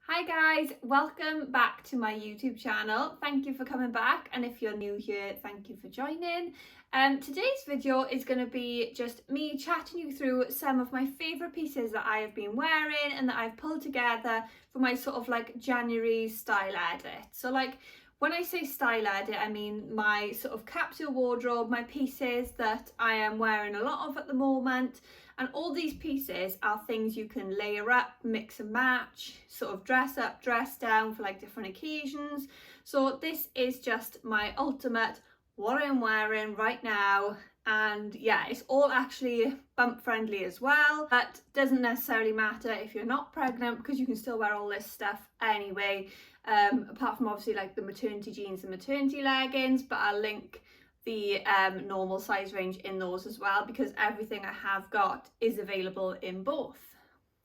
Hi guys, welcome back to my YouTube channel. Thank you for coming back, and if you're new here, thank you for joining. Today's video is going to be just me chatting you through some of my favourite pieces that I have been wearing and that I've pulled together for my sort of like January style edit. So like when I say style edit, I mean my sort of capsule wardrobe, my pieces that I am wearing a lot of at the moment. And all these pieces are things you can layer up, mix and match, sort of dress up, dress down for like different occasions. So this is just my ultimate what I'm wearing right now. And yeah, it's all actually bump friendly as well. That doesn't necessarily matter if you're not pregnant because you can still wear all this stuff anyway. Apart from obviously like the maternity jeans and maternity leggings, but I'll link the normal size range in those as well because everything I have got is available in both.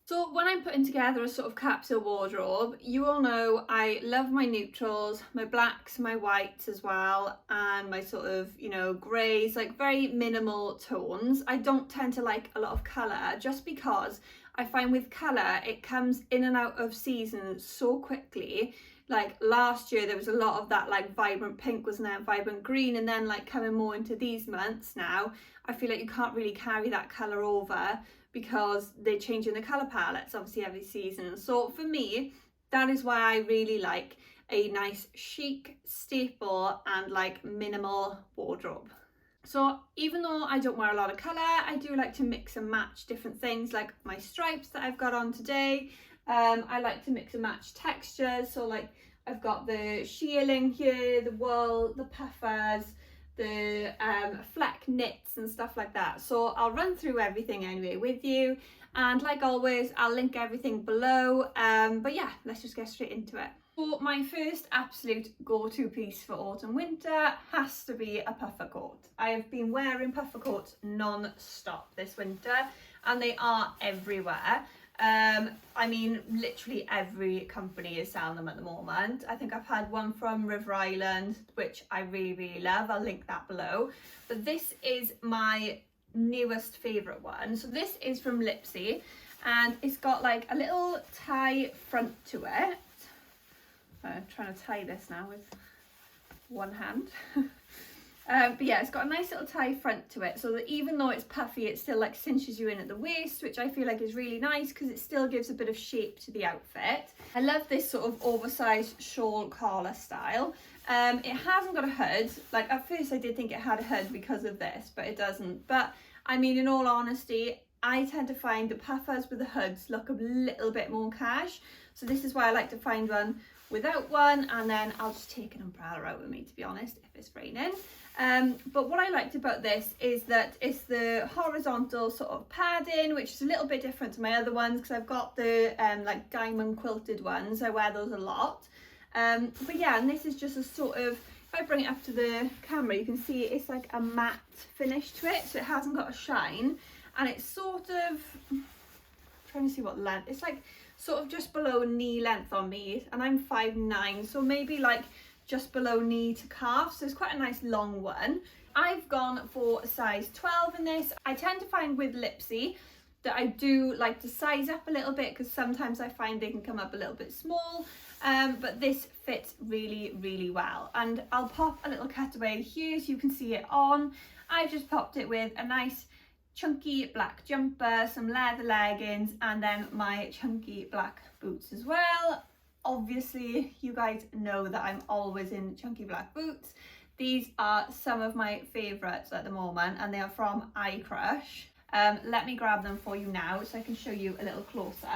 So when I'm putting together a sort of capsule wardrobe, you all know I love my neutrals, my blacks, my whites as well, and my sort of, you know, greys, like very minimal tones. I don't tend to like a lot of colour just because I find with colour it comes in and out of season so quickly. Like last year there was a lot of that like vibrant pink, wasn't there, vibrant green, and then like coming more into these months now I feel like you can't really carry that colour over because they're changing the colour palettes obviously every season. So for me, that is why I really like a nice chic staple and like minimal wardrobe. So even though I don't wear a lot of colour, I do like to mix and match different things, like my stripes that I've got on today. I like to mix and match textures, so like I've got the shearling here, the wool, the puffers, the fleck knits and stuff like that. So I'll run through everything anyway with you, and like always I'll link everything below. But yeah, let's just get straight into it. So my first absolute go-to piece for autumn winter has to be a puffer coat. I have been wearing puffer coats non-stop this winter and they are everywhere. I mean literally every company is selling them at the moment. I think I've had one from River Island which I really love. I'll link that below, but this is my newest favourite one. So this is from Lipsy and it's got like a little tie front to it. I'm trying to tie this now with one hand. But yeah, it's got a nice little tie front to it, so that even though it's puffy, it still like cinches you in at the waist, which I feel like is really nice because it still gives a bit of shape to the outfit. I love this sort of oversized shawl collar style. It hasn't got a hood. Like at first I did think it had a hood because of this, but it doesn't. But I mean, in all honesty, I tend to find the puffers with the hoods look a little bit more cash. So this is why I like to find one without one, and then I'll just take an umbrella out with me, to be honest, if it's raining. But what I liked about this is that it's the horizontal sort of padding, which is a little bit different to my other ones because I've got the like diamond quilted ones. I wear those a lot. But yeah, and this is just a sort of, if I bring it up to the camera, you can see it's like a matte finish to it, so it hasn't got a shine, and it's sort of, I'm trying to see what length, it's like sort of just below knee length on me, and I'm 5'9", so maybe like just below knee to calf, so it's quite a nice long one. I've gone for a size 12 in this. I tend to find with Lipsy that I do like to size up a little bit because sometimes I find they can come up a little bit small, but this fits really well. And I'll pop a little cutaway here so you can see it on. I've just popped it with a nice chunky black jumper, some leather leggings, and then my chunky black boots as well. Obviously you guys know that I'm always in chunky black boots. These are some of my favourites at the moment and they are from iCrush. Let me grab them for you now so I can show you a little closer.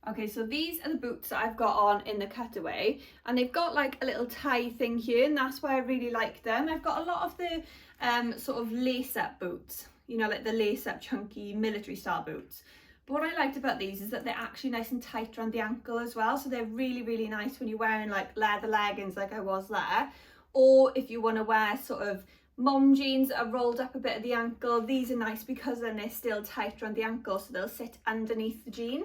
Okay, so these are the boots that I've got on in the cutaway, and they've got like a little tie thing here, and that's why I really like them. I've got a lot of the sort of lace up boots, you know, like the lace up chunky military style boots. But what I liked about these is that they're actually nice and tight around the ankle as well, so they're really nice when you're wearing like leather leggings like I was there, or if you want to wear sort of mom jeans that are rolled up a bit at the ankle. These are nice because then they're still tight around the ankle, so they'll sit underneath the jean.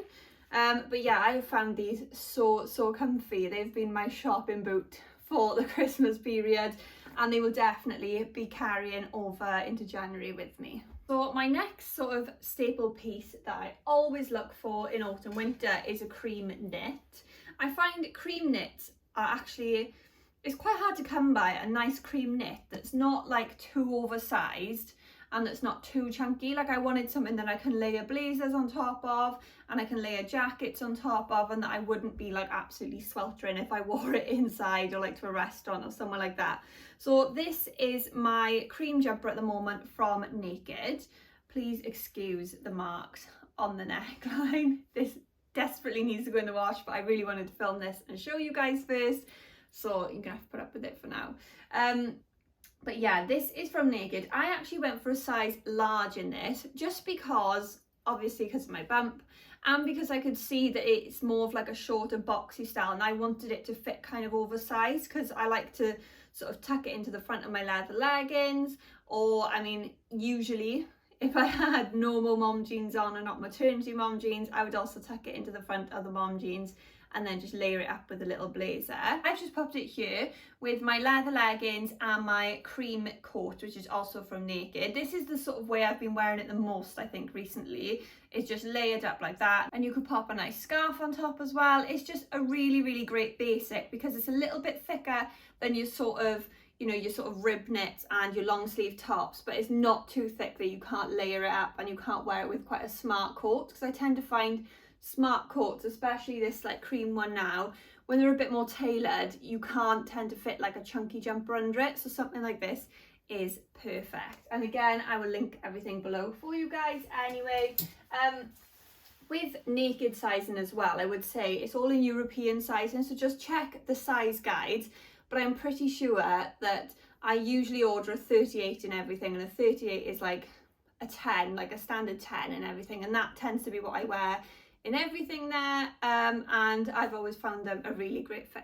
But yeah, I have found these so comfy. They've been my shopping boot for the Christmas period, and they will definitely be carrying over into January with me. So my next sort of staple piece that I always look for in autumn winter is a cream knit. I find cream knits are actually, it's quite hard to come by a nice cream knit that's not like too oversized and that's not too chunky. Like I wanted something that I can layer blazers on top of and I can layer jackets on top of, and that I wouldn't be like absolutely sweltering if I wore it inside or like to a restaurant or somewhere like that. So this is my cream jumper at the moment from Naked. Please excuse the marks on the neckline. This desperately needs to go in the wash, but I really wanted to film this and show you guys first, so you're gonna have to put up with it for now. But yeah, this is from Naked. I actually went for a size large in this just because, obviously because of my bump, and because I could see that it's more of like a shorter boxy style, and I wanted it to fit kind of oversized because I like to sort of tuck it into the front of my leather leggings, or I mean usually if I had normal mom jeans on and not maternity mom jeans, I would also tuck it into the front of the mom jeans and then just layer it up with a little blazer. I've just popped it here with my leather leggings and my cream coat, which is also from Naked. This is the sort of way I've been wearing it the most, I think, recently. It's just layered up like that, and you could pop a nice scarf on top as well. It's just a really, really great basic because it's a little bit thicker than your sort of, you know, your sort of rib knits and your long sleeve tops, but it's not too thick that you can't layer it up and you can't wear it with quite a smart coat, because I tend to find smart coats, especially this like cream one now, when they're a bit more tailored, you can't tend to fit like a chunky jumper under it. So something like this is perfect. And again, I will link everything below for you guys anyway. With Naked sizing as well, I would say it's all in European sizing, so just check the size guides, but I'm pretty sure that I usually order a 38 in everything, and a 38 is like a 10, like a standard 10 and everything, and that tends to be what I wear in everything there, and I've always found them a really great fit.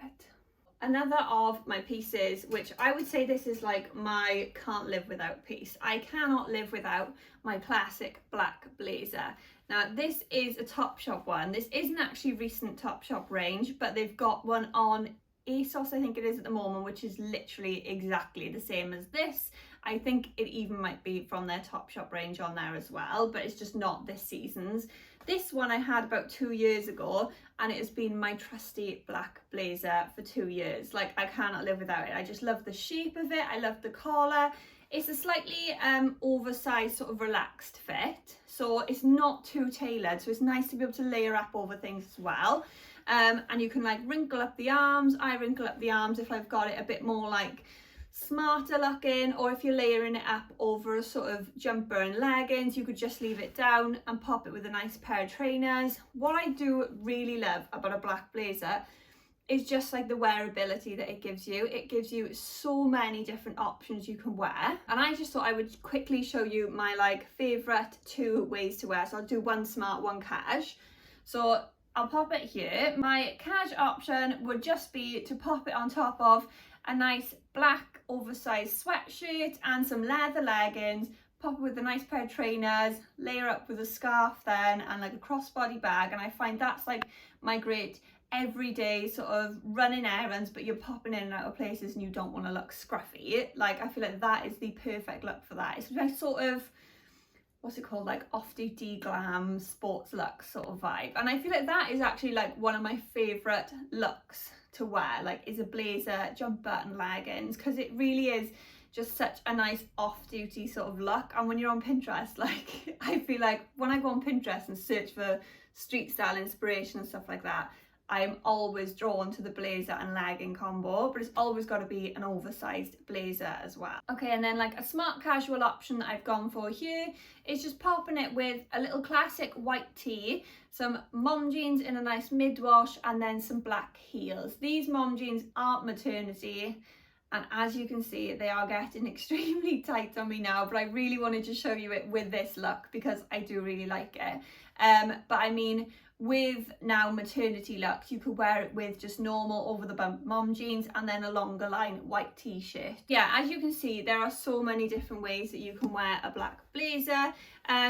Another of my pieces, which I would say this is like my can't live without piece. I cannot live without my classic black blazer. Now this is a Topshop one. This isn't actually recent Topshop range, but they've got one on ASOS, I think it is at the moment, which is literally exactly the same as this. I think it even might be from their Topshop range on there as well, but it's just not this season's. This one I had about 2 years ago, and it has been my trusty black blazer for 2 years. Like, I cannot live without it. I just love the shape of it. I love the collar. It's a slightly oversized sort of relaxed fit, so it's not too tailored, so it's nice to be able to layer up over things as well. And you can like wrinkle up the arms. I wrinkle up the arms if I've got it a bit more like smarter looking, or if you're layering it up over a sort of jumper and leggings, you could just leave it down and pop it with a nice pair of trainers. What I do really love about a black blazer is just like the wearability that it gives you. It gives you so many different options you can wear, and I just thought I would quickly show you my like favorite 2 ways to wear. So I'll do one smart, one cash. So I'll pop it here. My cash option would just be to pop it on top of a nice black oversized sweatshirt and some leather leggings, pop it with a nice pair of trainers, layer up with a scarf then and like a crossbody bag, and I find that's like my great everyday sort of running errands, but you're popping in and out of places and you don't want to look scruffy. Like, I feel like that is the perfect look for that. It's my sort of, what's it called, like off-duty glam sports look sort of vibe, and I feel like that is actually like one of my favorite looks to wear, like is a blazer, jumper and leggings, because it really is just such a nice off-duty sort of look. And when you're on Pinterest, like I feel like when I go on Pinterest and search for street style inspiration and stuff like that, I'm always drawn to the blazer and legging combo, but it's always got to be an oversized blazer as well. Okay, and then like a smart casual option that I've gone for here is just popping it with a little classic white tee, some mom jeans in a nice mid-wash, and then some black heels. These mom jeans aren't maternity, and as you can see, they are getting extremely tight on me now, but I really wanted to show you it with this look because I do really like it. But I mean, with now maternity looks, you could wear it with just normal over the bump mom jeans and then a longer line white t-shirt. Yeah, as you can see, there are so many different ways that you can wear a black blazer.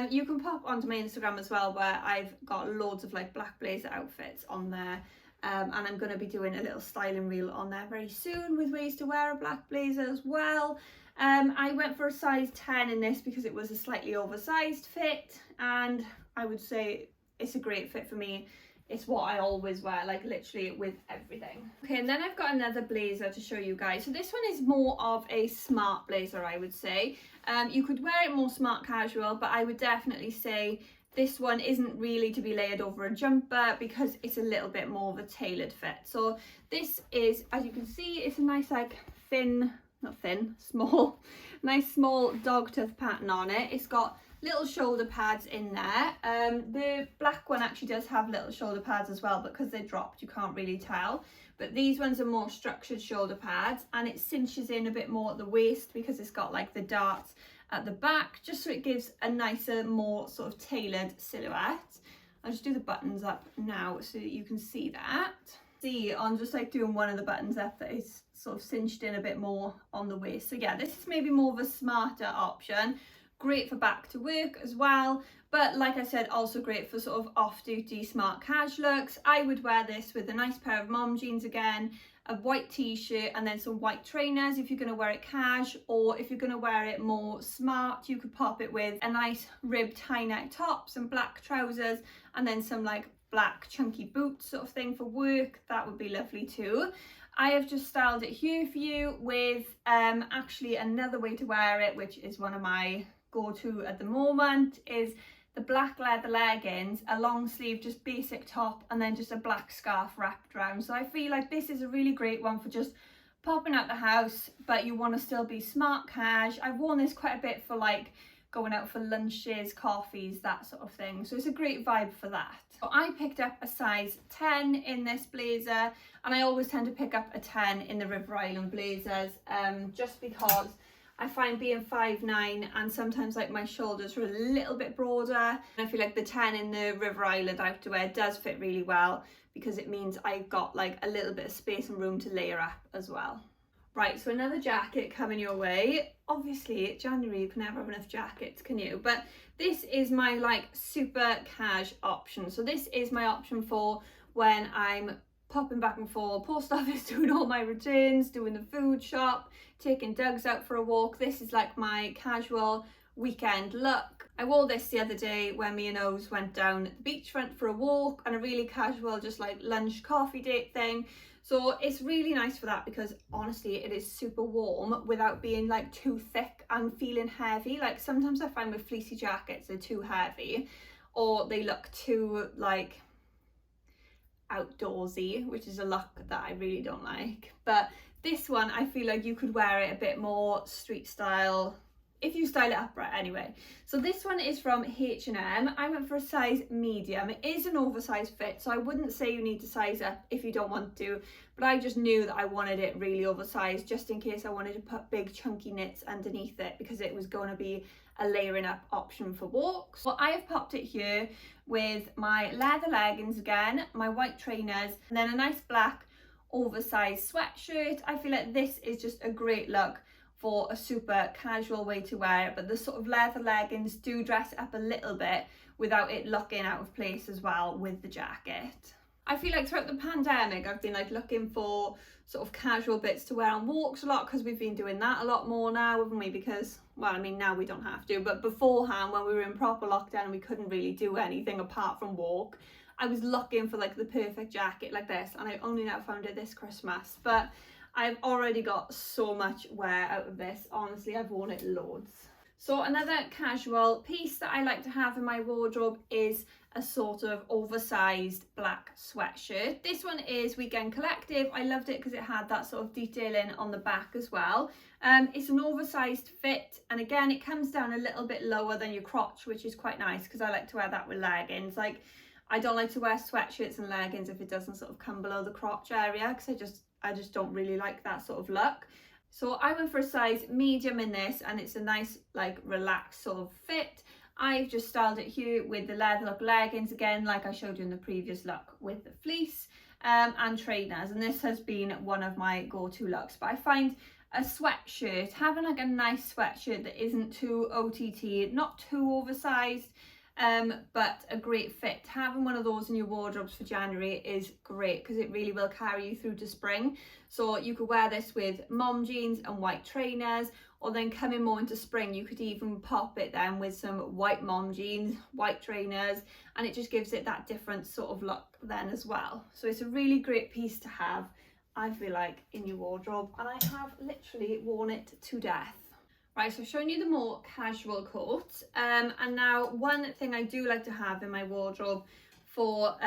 You can pop onto my Instagram as well, where I've got loads of like black blazer outfits on there. and I'm going to be doing a little styling reel on there very soon with ways to wear a black blazer as well. I went for a size 10 in this because it was a slightly oversized fit, and I would say it's a great fit for me. It's what I always wear, like literally with everything. Okay, and then I've got another blazer to show you guys. So this one is more of a smart blazer, I would say. You could wear it more smart casual, but I would definitely say this one isn't really to be layered over a jumper because it's a little bit more of a tailored fit. So this is, as you can see, it's a nice like small, nice small dog tooth pattern on it. It's got little shoulder pads in there. The black one actually does have little shoulder pads as well, but because they're dropped you can't really tell. But these ones are more structured shoulder pads, and it cinches in a bit more at the waist because it's got like the darts at the back, just so it gives a nicer, more sort of tailored silhouette. I'll just do the buttons up now so that you can see that. See, I'm just like doing one of the buttons up that is sort of cinched in a bit more on the waist. So yeah, this is maybe more of a smarter option. Great for back to work as well, but like I said, also great for sort of off-duty smart cash looks. I would wear this with a nice pair of mom jeans again, a white t-shirt, and then some white trainers if you're going to wear it cash, or if you're going to wear it more smart, you could pop it with a nice ribbed high neck top, some black trousers, and then some like black chunky boots sort of thing for work. That would be lovely too. I have just styled it here for you with actually another way to wear it, which is one of my go-to at the moment, is the black leather leggings, a long sleeve just basic top, and then just a black scarf wrapped around. So I feel like this is a really great one for just popping out the house, but you want to still be smart cash. I've worn this quite a bit for like going out for lunches, coffees, that sort of thing, so it's a great vibe for that. So I picked up a size 10 in this blazer, and I always tend to pick up a 10 in the River Island blazers, just because I find being 5'9" and sometimes like my shoulders are a little bit broader, and I feel like the 10 in the River Island outerwear does fit really well because it means I've got like a little bit of space and room to layer up as well. Right, so another jacket coming your way. Obviously, January, you can never have enough jackets, can you? But this is my like super cash option. So this is my option for when I'm popping back and forth, post office, doing all my returns, doing the food shop, taking Doug's out for a walk. This is like my casual weekend look. I wore this the other day when me and Oz went down the beachfront for a walk, and a really casual, just like lunch coffee date thing. So it's really nice for that because honestly it is super warm without being like too thick and feeling heavy. Like sometimes I find with fleecy jackets they're too heavy, or they look too like outdoorsy, which is a look that I really don't like. But this one, I feel like you could wear it a bit more street style if you style it up right anyway. So this one is from H&M. I went for a size medium. It is an oversized fit, so I wouldn't say you need to size up if you don't want to, but I just knew that I wanted it really oversized just in case I wanted to put big chunky knits underneath it because it was going to be a layering up option for walks. So I have popped it here with my leather leggings again, my white trainers, and then a nice black oversized sweatshirt. I feel like this is just a great look for a super casual way to wear it, but the sort of leather leggings do dress it up a little bit without it looking out of place as well with the jacket. I feel like throughout the pandemic I've been like looking for sort of casual bits to wear on walks a lot because we've been doing that a lot more now, haven't we? Because, well, I mean, now we don't have to, but beforehand when we were in proper lockdown and we couldn't really do anything apart from walk, I was looking for like the perfect jacket like this, and I only now found it this Christmas. But I've already got so much wear out of this. Honestly, I've worn it loads. So another casual piece that I like to have in my wardrobe is a sort of oversized black sweatshirt. This one is Weekend Collective. I loved it because it had that sort of detailing on the back as well. It's an oversized fit, and again it comes down a little bit lower than your crotch, which is quite nice because I like to wear that with leggings. Like, I don't like to wear sweatshirts and leggings if it doesn't sort of come below the crotch area because I just don't really like that sort of look. So I went for a size medium in this, and it's a nice like relaxed sort of fit. I've just styled it here with the leather look leggings again, like I showed you in the previous look with the fleece and trainers, and this has been one of my go-to looks. But I find a sweatshirt, having like a nice sweatshirt that isn't too OTT, not too oversized, but a great fit. Having one of those in your wardrobes for January is great because it really will carry you through to spring. So you could wear this with mom jeans and white trainers, or then coming more into spring you could even pop it then with some white mom jeans, white trainers, and it just gives it that different sort of look then as well. So it's a really great piece to have, I feel like, in your wardrobe, and I have literally worn it to death. Right, so I've shown you the more casual coat, and now one thing I do like to have in my wardrobe for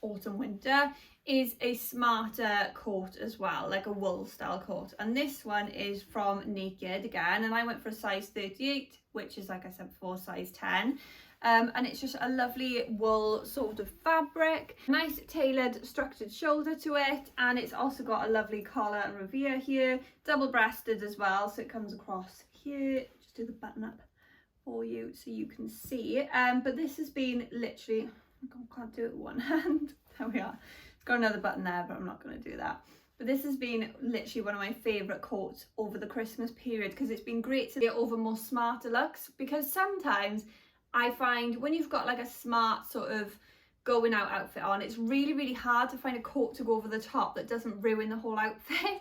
autumn winter is a smarter coat as well, like a wool style coat, and this one is from Naked again, and I went for a size 38, which is, like I said before, size 10. And it's just a lovely wool sort of fabric, nice tailored structured shoulder to it, and it's also got a lovely collar and revere here, double breasted as well, so it comes across here. Just do the button up for you so you can see. But this has been literally, I can't do it with one hand, there we are, it's got another button there, but I'm not going to do that. But this has been literally one of my favourite coats over the Christmas period, because it's been great to get over more smarter looks, because sometimes I find when you've got like a smart sort of going out outfit on, it's really hard to find a coat to go over the top that doesn't ruin the whole outfit.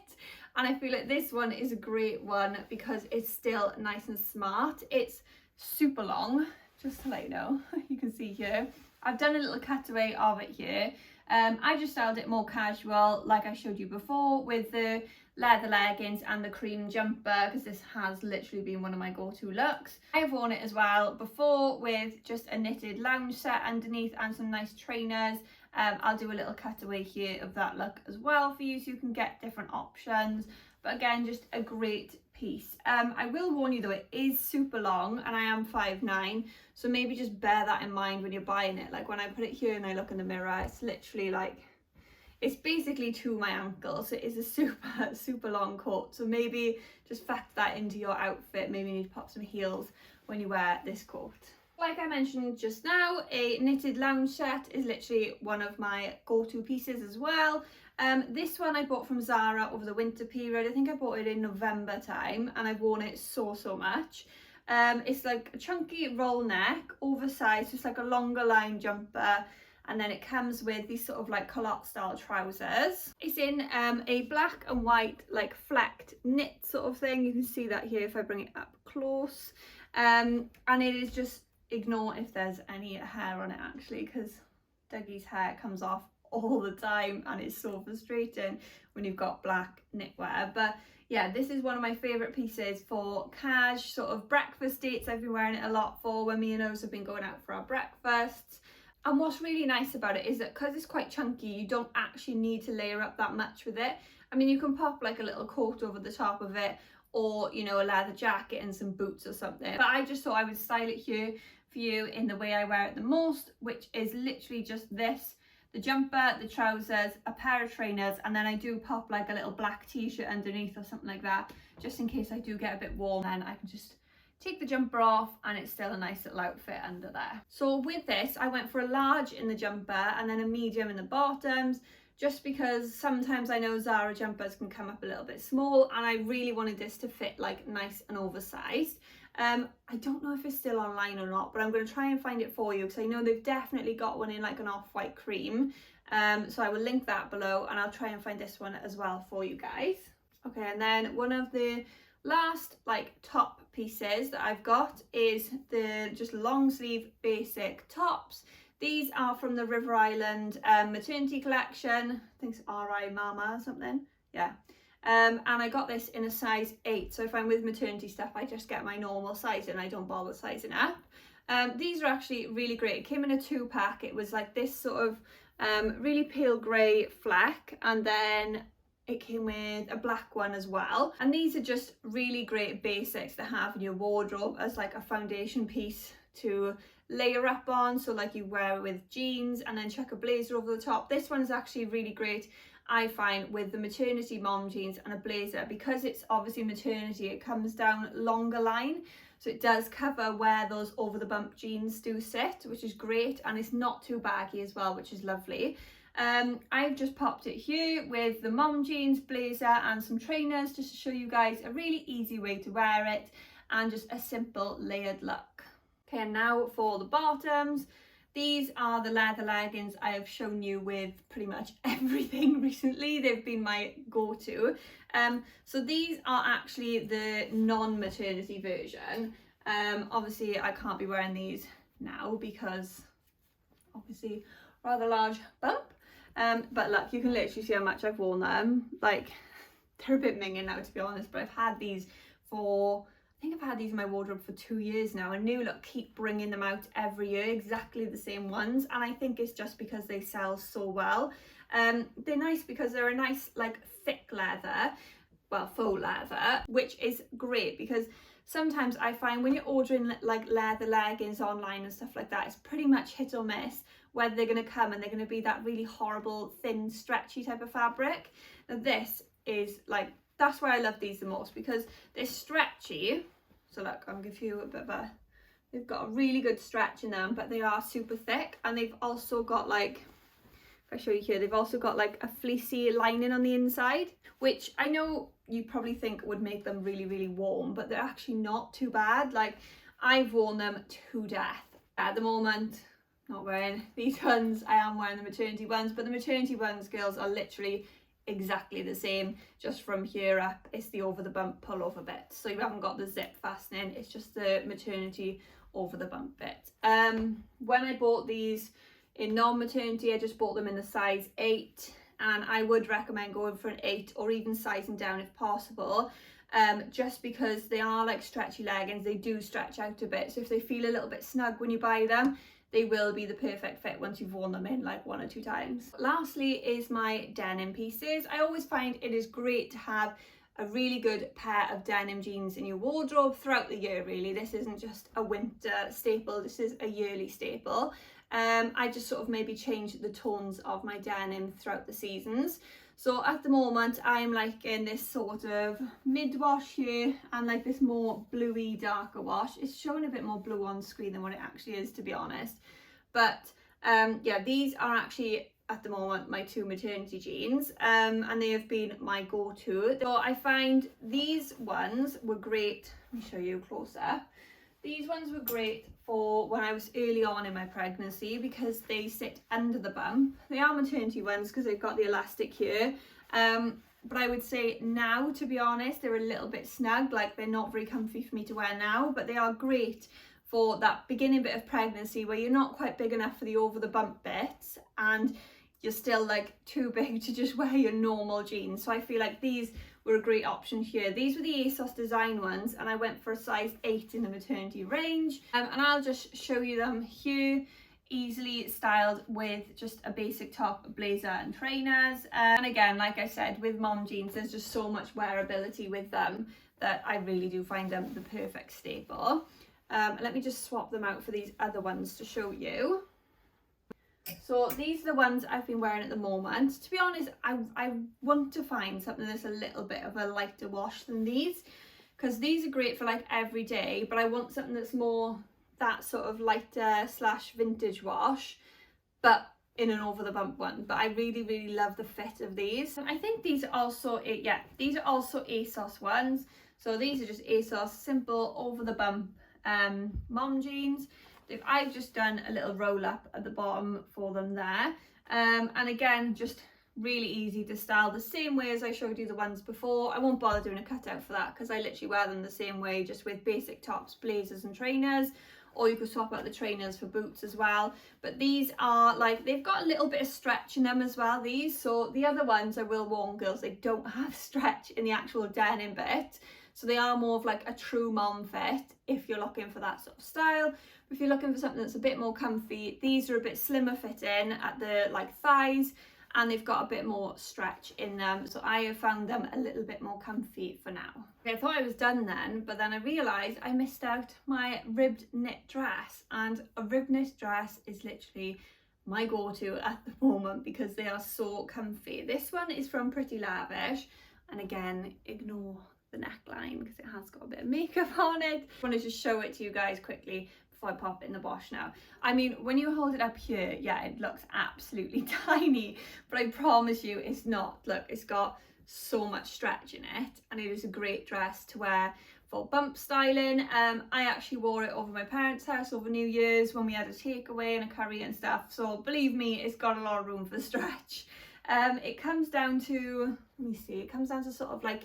And I feel like this one is a great one because it's still nice and smart. It's super long, just to let you know. You can see here I've done a little cutaway of it here. I just styled it more casual, like I showed you before, with the leather leggings and the cream jumper, because this has literally been one of my go-to looks. I've worn it as well before with just a knitted lounge set underneath and some nice trainers. I'll do a little cutaway here of that look as well for you, so you can get different options. But again, just a great piece. I will warn you though, it is super long and I am 5'9", so maybe just bear that in mind when you're buying it. Like when I put it here and I look in the mirror, it's literally like, it's basically to my ankle, so it is a super long coat. So maybe just factor that into your outfit. Maybe you need to pop some heels when you wear this coat. Like I mentioned just now, a knitted lounge set is literally one of my go-to pieces as well. This one I bought from Zara over the winter period. I think I bought it in November time, and I've worn it so much. It's like a chunky roll neck, oversized, just like a longer line jumper, and then it comes with these sort of like culotte style trousers. It's in a black and white like flecked knit sort of thing. You can see that here if I bring it up close, and it is just, ignore if there's any hair on it actually, because Dougie's hair comes off all the time and it's so frustrating when you've got black knitwear. But yeah, this is one of my favorite pieces for cash sort of breakfast dates. I've been wearing it a lot for when me and Oz have been going out for our breakfasts. And what's really nice about it is that because it's quite chunky, you don't actually need to layer up that much with it. I mean, you can pop like a little coat over the top of it, or, you know, a leather jacket and some boots or something. But I just thought I would style it here for you in the way I wear it the most, which is literally just this, the jumper, the trousers, a pair of trainers, and then I do pop like a little black t-shirt underneath or something like that, just in case I do get a bit warm. Then I can just take the jumper off and it's still a nice little outfit under there. So with this, I went for a large in the jumper and then a medium in the bottoms, just because sometimes I know Zara jumpers can come up a little bit small, and I really wanted this to fit like nice and oversized. I don't know if it's still online or not, but I'm going to try and find it for you, because I know they've definitely got one in like an off-white cream. So I will link that below, and I'll try and find this one as well for you guys. Okay, and then one of the last like top pieces that I've got is the just long sleeve basic tops. These are from the River Island Maternity collection. I think it's RI Mama or something. Yeah. And I got this in a size 8. So if I'm with maternity stuff, I just get my normal size and I don't bother sizing up. These are actually really great. It came in a 2-pack. It was like this sort of really pale grey fleck, and then it came with a black one as well. And these are just really great basics to have in your wardrobe as like a foundation piece to layer up on. So like you wear it with jeans and then chuck a blazer over the top. This one is actually really great, I find, with the maternity mom jeans and a blazer, because it's obviously maternity, it comes down longer line, so it does cover where those over the bump jeans do sit, which is great, and it's not too baggy as well, which is lovely. I've just popped it here with the mom jeans, blazer and some trainers, just to show you guys a really easy way to wear it and just a simple layered look. Okay, and now for the bottoms. These are the leather leggings I have shown you with pretty much everything recently. They've been my go-to. So these are actually the non-maternity version. Obviously I can't be wearing these now because obviously rather large bump. But look, you can literally see how much I've worn them. Like, they're a bit minging now, to be honest, but I've had these for, I think I've had these in my wardrobe for 2 years now, and new look keep bringing them out every year, exactly the same ones, and I think it's just because they sell so well. They're nice because they're a nice like thick leather, well, faux leather, which is great because sometimes I find when you're ordering like leather leggings online and stuff like that, it's pretty much hit or miss whether they're going to come and they're going to be that really horrible thin stretchy type of fabric. Now this is like, that's why I love these the most, because they're stretchy. So look, I'll give you a bit of a, they've got a really good stretch in them, but they are super thick, and they've also got like, if I show you here, they've also got like a fleecy lining on the inside, which I know you probably think would make them really, really warm, but they're actually not too bad. Like, I've worn them to death. At the moment, not wearing these ones, I am wearing the maternity ones, but the maternity ones, girls, are literally exactly the same, just from here up it's the over the bump pull over bit, so you haven't got the zip fastening, it's just the maternity over the bump bit. When I bought these in non-maternity, I just bought them in the size 8, and I would recommend going for an 8 or even sizing down if possible, just because they are like stretchy leggings, they do stretch out a bit, so if they feel a little bit snug when you buy them, they will be the perfect fit once you've worn them in like 1 or 2 times. Lastly is my denim pieces. I always find it is great to have a really good pair of denim jeans in your wardrobe throughout the year, really. This isn't just a winter staple, this is a yearly staple. I just sort of maybe change the tones of my denim throughout the seasons. So at the moment I'm like in this sort of mid wash here and like this more bluey darker wash. It's showing a bit more blue on screen than what it actually is, to be honest. But yeah, these are actually at the moment my 2 maternity jeans, and they have been my go-to. So I find these ones were great. Let me show you closer. These ones were great for when I was early on in my pregnancy because they sit under the bump. They are maternity ones because they've got the elastic here. But I would say now, to be honest, they're a little bit snug, like they're not very comfy for me to wear now, but they are great for that beginning bit of pregnancy where you're not quite big enough for the over the bump bits and you're still like too big to just wear your normal jeans. So I feel like these were a great option here. These were the ASOS design ones, and I went for a size 8 in the maternity range. And I'll just show you them here, easily styled with just a basic top, a blazer and trainers. And again, like I said, with mom jeans, there's just so much wearability with them that I really do find them the perfect staple. Let me just swap them out for these other ones to show you. So these are the ones I've been wearing at the moment. To be honest, I want to find something that's a little bit of a lighter wash than these, because these are great for like every day, but I want something that's more that sort of lighter slash vintage wash, but in an over the bump one. But I really, really love the fit of these. And I think these are also, yeah, these are also ASOS ones. So these are just ASOS simple over the bump mom jeans. I've just done a little roll up at the bottom for them there, and again, just really easy to style the same way as I showed you the ones before. I won't bother doing a cutout for that because I literally wear them the same way, just with basic tops, blazers and trainers, or you could swap out the trainers for boots as well. But these are like, they've got a little bit of stretch in them as well, these. So the other ones, I will warn girls, they don't have stretch in the actual denim bit, so they are more of like a true mom fit if you're looking for that sort of style. If you're looking for something that's a bit more comfy, these are a bit slimmer fitting at the like thighs, and they've got a bit more stretch in them, so I have found them a little bit more comfy for now. Okay, I thought I was done then, but then I realised I missed out my ribbed knit dress, and a ribbed knit dress is literally my go-to at the moment because they are so comfy. This one is from Pretty Lavish, and again, ignore the neckline because it has got a bit of makeup on it. I want to just show it to you guys quickly before I pop it in the wash now. I mean, when you hold it up here, yeah, it looks absolutely tiny, but I promise you it's not. Look, it's got so much stretch in it, and it is a great dress to wear for bump styling. I actually wore it over my parents' house over New Year's when we had a takeaway and a curry and stuff, so believe me, it's got a lot of room for stretch. It comes down to, let me see, it comes down to sort of like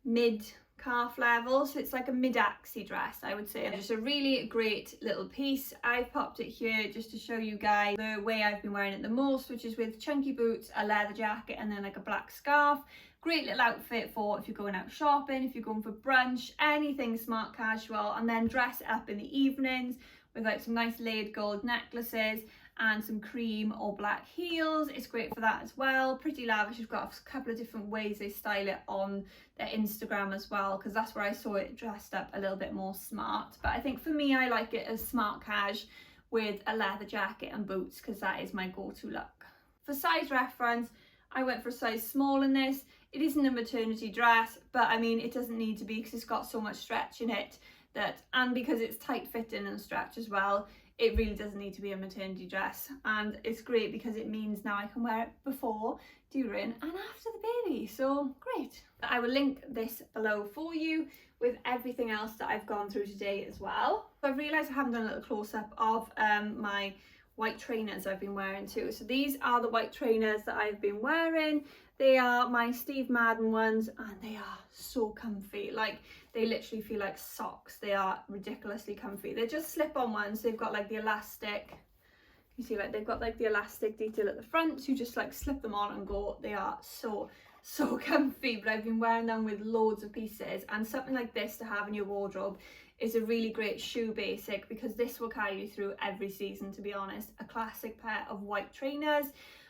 mid calf level, so it's like a mid-axi dress, I would say, and just a really great little piece. I've popped it here just to show you guys the way I've been wearing it the most, which is with chunky boots, a leather jacket, and then like a black scarf. Great little outfit for if you're going out shopping, if you're going for brunch, anything smart casual, and then dress it up in the evenings with like some nice layered gold necklaces and some cream or black heels. It's great for that as well. Pretty Lavish, you've got a couple of different ways they style it on their Instagram as well, because that's where I saw it dressed up a little bit more smart. But I think for me, I like it as smart cash with a leather jacket and boots, because that is my go-to look. For size reference, I went for a size small in this. It isn't a maternity dress, but I mean, it doesn't need to be because it's got so much stretch in it that, and because it's tight fitting and stretch as well, it really doesn't need to be a maternity dress. And it's great because it means now I can wear it before, during and after the baby, so great. I will link this below for you with everything else that I've gone through today as well. So I've realised I haven't done a little close-up of my white trainers I've been wearing too. So these are the white trainers that I've been wearing. They are my Steve Madden ones, and they are so comfy. Like, they literally feel like socks. They are ridiculously comfy. They're just slip-on ones. They've got like the elastic, you see, like they've got like the elastic detail at the front, so you just like slip them on and go. They are so comfy. But I've been wearing them with loads of pieces, and something like this to have in your wardrobe is a really great shoe basic, because this will carry you through every season, to be honest. A classic pair of white trainers.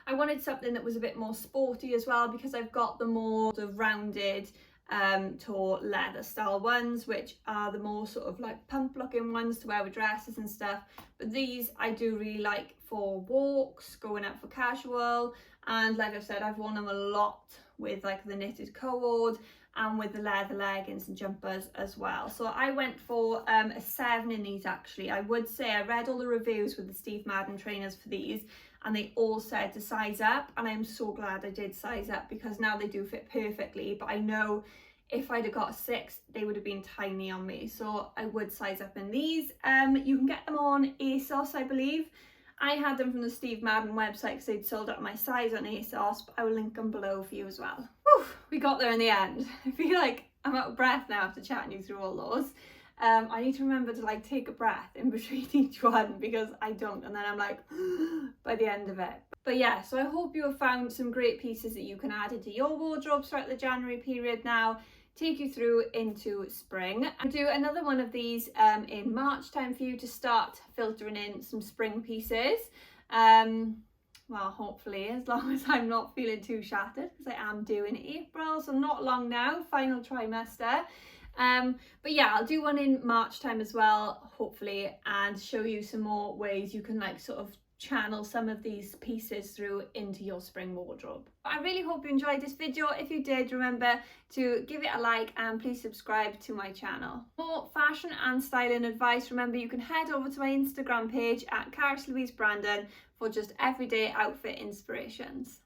I wanted something that was a bit more sporty as well, because I've got the more sort of rounded toe leather style ones, which are the more sort of like pump looking ones to wear with dresses and stuff. But these I do really like for walks, going out for casual, and like I've said, I've worn them a lot with like the knitted cord and with the leather leggings and jumpers as well. So I went for a 7 in these actually. I would say I read all the reviews with the Steve Madden trainers for these, and they all said to size up, and I'm so glad I did size up, because now they do fit perfectly. But I know if I'd have got a 6, they would have been tiny on me, so I would size up in these. You can get them on ASOS, I believe. I had them from the Steve Madden website because they'd sold out my size on ASOS, but I will link them below for you as well. Whew, we got there in the end. I feel like I'm out of breath now after chatting you through all those. I need to remember to like take a breath in between each one, because I don't, and then I'm like by the end of it. But yeah, so I hope you have found some great pieces that you can add into your wardrobe throughout the January period now, take you through into spring. I'll do another one of these in March time for you to start filtering in some spring pieces. Well, hopefully, as long as I'm not feeling too shattered, because I am due in April, so not long now, final trimester. But yeah, I'll do one in March time as well, hopefully, and show you some more ways you can like sort of channel some of these pieces through into your spring wardrobe. I really hope you enjoyed this video. If you did, remember to give it a like and please subscribe to my channel. For fashion and styling advice, remember you can head over to my Instagram page at Carys for just everyday outfit inspirations.